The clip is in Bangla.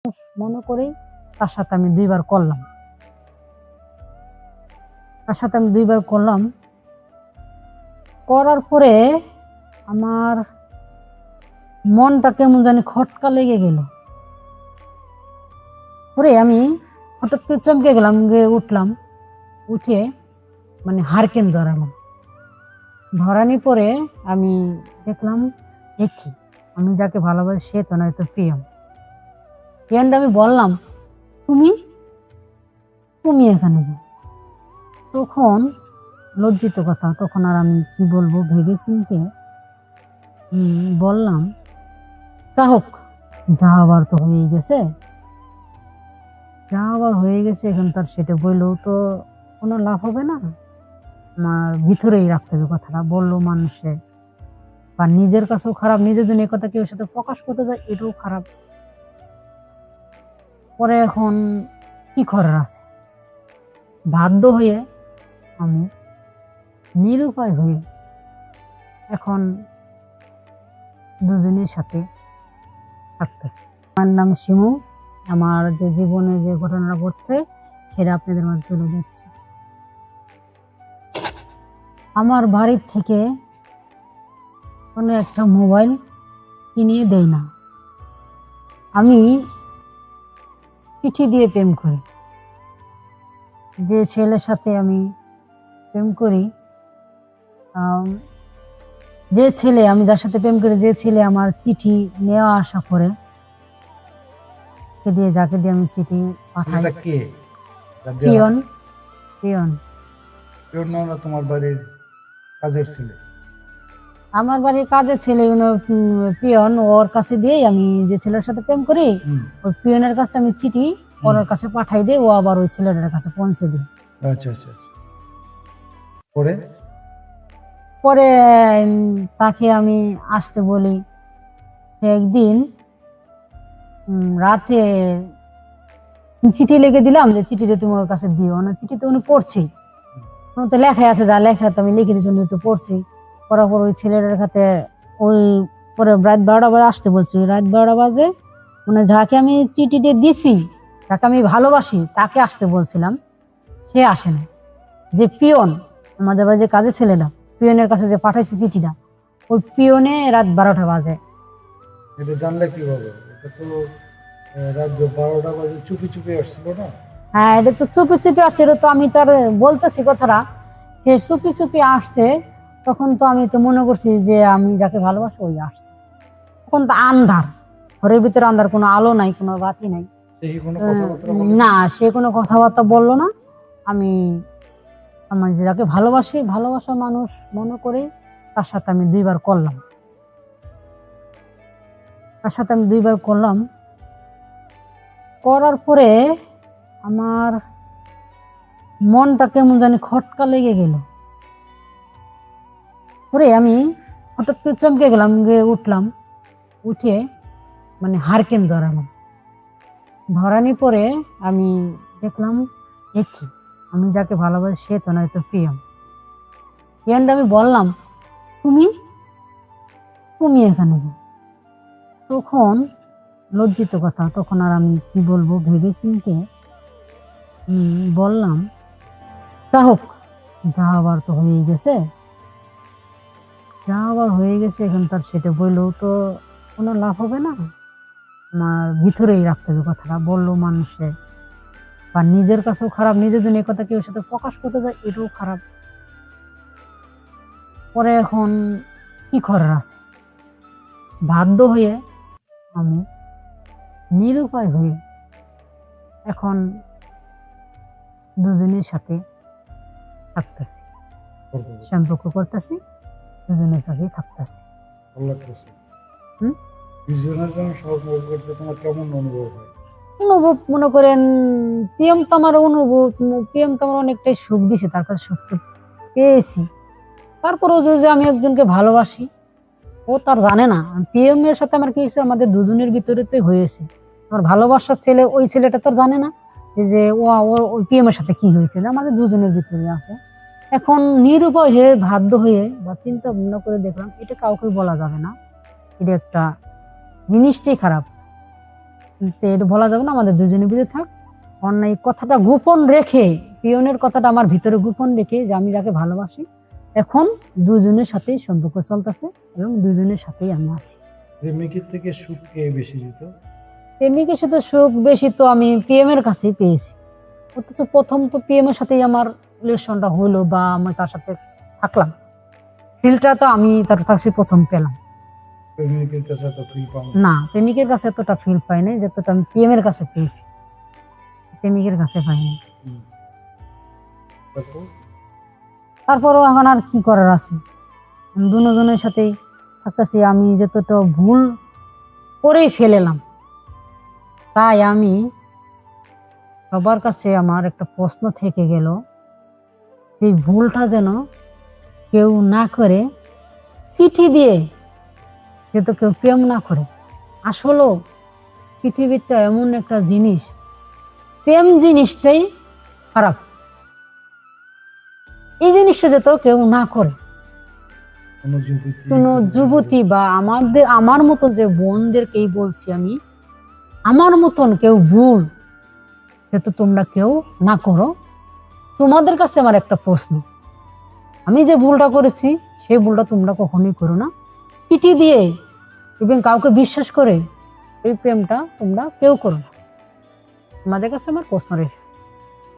মনে করি তার সাথে আমি দুইবার করলাম। করার পরে আমার মনটা কেমন জানি খটকা লেগে গেল। পরে আমি হঠাৎ করে চমকে গেলাম, উঠলাম, উঠে মানে হারকেন ধরানি পরে আমি দেখলাম দেখি আমি যাকে ভালোবাসি সে তো নয়তো প্রিয়ম। আমি বললাম, তুমি তুমি এখানে কি? তখন লজ্জিত কথা, তখন আর আমি কি বলবো ভেবে চিনতে বললাম, তা হোক, যা আবার তো হয়ে গেছে, এখন তার সেটা বললেও তো কোনো লাভ হবে না। আমার ভিতরেই রাখতে হবে কথাটা, বললো মানুষে বা নিজের কাছেও খারাপ, নিজের জন্য এই কথা কেউ সাথে প্রকাশ করতে যায়, এটাও খারাপ। পরে এখন কি করার আছে, বাধ্য হয়ে আমি নিরুপায় হয়ে এখন দুজনের সাথে থাকতেছি। আমার নাম শিমু। আমার যে জীবনে যে ঘটনাটা ঘটছে সেটা আপনাদের মাঝে তুলে দিচ্ছি। আমার বাড়ির থেকে কোনো একটা মোবাইল কিনিয়ে দেয় না, আমি চিঠি দিয়ে প্রেম করি। যে ছেলের সাথে আমি প্রেম করি, আমি যার সাথে প্রেম করি, যে ছেলে আমার চিঠি নেওয়া আসা করে, যাকে দিয়ে আমি চিঠি পাঠাই, পিয়ন। তোমার বাড়ির কাজের ছেলে? আমার বাড়ির কাজের ছেলে পিয়ন, ওর কাছে দিয়েই আমি যে ছেলের সাথে প্রেম করি, ওই পিয়নের কাছে আমি চিঠি ওর কাছে পাঠাই দিই, ও আবার ওই ছেলেটার কাছে পৌঁছে দিই। আচ্ছা আচ্ছা। পরে পরে তাকে আমি আসতে বলি। একদিন রাতে চিঠি লিখে দিলাম যে চিঠিটা তুমি ওর কাছে দিও না। চিঠি তো উনি পড়ছি, তো লেখাই আছে, যা লেখা তো আমি লিখে দিচ্ছি, উনি তো পড়ছি। পড়ার পর ওই ছেলেটার কাছে ওই পরে রাত 12টা বাজে আসতে বলছি। রাত 12টা বাজে মানে যাকে আমি চিঠিটা দিছি, যাকে আমি ভালোবাসি, তাকে আসতে বলছিলাম, সে আসে না। যে পিয়ন, আমাদের বাড়ি যে কাজের ছেলেটা, পিয়নের কাছে যে পাঠাইছি চিঠিটা, ওই পিয়নে রাত 12টা বাজে। এটা জানলে কিভাবে? এটা তো রাত 12টা বাজে চুপি চুপি আসছিল না? হ্যাঁ, এটা তো চুপি চুপি আসছে, এটা তো আমি তার বলতেছি কথাটা, সে চুপি চুপি আসছে। তখন তো আমি তো মনে করছি যে আমি যাকে ভালোবাসি ওই আসছে। তখন তো আন্ধার, ঘরের ভিতরে আন্ধার, কোনো আলো নাই, কোনো বাতি নাই। না, সে কোনো কথাবার্তা বললো না। আমি আমার যে যাকে ভালোবাসি, ভালোবাসা মানুষ মনে করে তার সাথে আমি দুইবার করলাম। করার পরে আমার মনটা কেমন জানি খটকা লেগে গেল। পরে আমি হঠাৎ করে চমকে গেলাম, উঠলাম, উঠে মানে হারকেন ধরানি পরে আমি দেখলাম দেখি আমি যাকে ভালোবাসি সে তো নয়তো প্রিয়ম। আমি বললাম, তুমি তুমি এখানে কি? তখন লজ্জিত কথা, তখন আর আমি কি বলবো ভেবে চিনতে বললাম, তা হোক, যা আবার তো হয়ে গেছে, এখন তার সেটা বললেও তো কোনো লাভ হবে না। আমার ভিতরেই রাখতে হবে কথাটা, বললো মানুষে বা নিজের কাছেও খারাপ, নিজের জন্য এই কথা কেউ সাথে প্রকাশ করতে যায়, এটাও খারাপ। পরে এখন কি করার আছে, বাধ্য হয়ে আমি নিরুপায় হয়ে এখন দুজনের সাথে থাকতেছি, সম্পর্ক করতেছি, দুজনের সাথে থাকতেছি। অনুভব মনে করেন, প্রিয়ম তো আমার অনেকটাই সুখ দিছে, তার কাছে সুখ পেয়েছি। তারপরেও যে আমি একজনকে ভালোবাসি, ও তার জানে না প্রিয়মের সাথে আমার কি হয়েছে, আমাদের দুজনের ভিতরে তো হয়েছে। আমার ভালোবাসার ছেলে, ওই ছেলেটা তো জানে না যে ওই প্রিয়মের সাথে কি হয়েছে, আমাদের দুজনের ভিতরে আছে। এখন নিরুপায় হয়ে, বাধ্য হয়ে বা চিন্তা ভাবনা করে দেখলাম এটা কাউকে বলা যাবে না, এটা একটা জিনিসটাই খারাপ। তো এটা বলা যাবে না, আমাদের দুজনের ভিতরে থাক। অন্যায় কথাটা গোপন রেখে, পিয়নের কথাটা আমার ভিতরে গোপন রেখে যে আমি যাকে ভালোবাসি, এখন দুজনের সাথেই সম্পর্ক চলতেছে এবং দুজনের সাথেই আমি আছি। প্রেমিকের থেকে সুখ কে বেশি দিত? প্রেমিকের সাথে সুখ বেশি তো আমি পিএম এর কাছেই পেয়েছি। অথচ প্রথম তো পিএম এর সাথেই আমার রিলেশনটা হলো বা আমি তার সাথে থাকলাম, ফিলটা তো আমি তার কাছে প্রথম পেলাম। প্রেমিকের কাছে তো ফিল পাও না? না, প্রেমিকের কাছে এতটা ফিল পাই নাই যতটা আমি পিএম এর কাছে পেয়েছি, প্রেমিকের কাছে পাইনি। হুম। তারপর তারপরও এখন আর কি করার আছে, দুজনের সাথেই থাকতেছি। আমি যতটা ভুল করেই ফেলেলাম, তাই আমি সবার কাছে আমার একটা প্রশ্ন থেকে গেল, এই ভুলটা যেন কেউ না করে, চিঠি দিয়ে যাতে কেউ প্রেম না করে। আসলেও পৃথিবীটা এমন একটা জিনিস, প্রেম জিনিসটাই খারাপ, এই জিনিসটা যাতে কেউ না করে। কোনো যুবতী বা আমার মতো যে বোনদেরকেই বলছি আমি, আমার মতন কেউ ভুল যাতে তোমরা কেউ না করো। তোমাদের কাছে আমার একটা প্রশ্ন, আমি যে ভুলটা করেছি সেই ভুলটা তোমরা কখনোই করো না। চিঠি দিয়ে এবং কাউকে বিশ্বাস করে এই প্রেমটা তোমরা কেউ করো না। তোমাদের কাছে আমার প্রশ্ন রেখে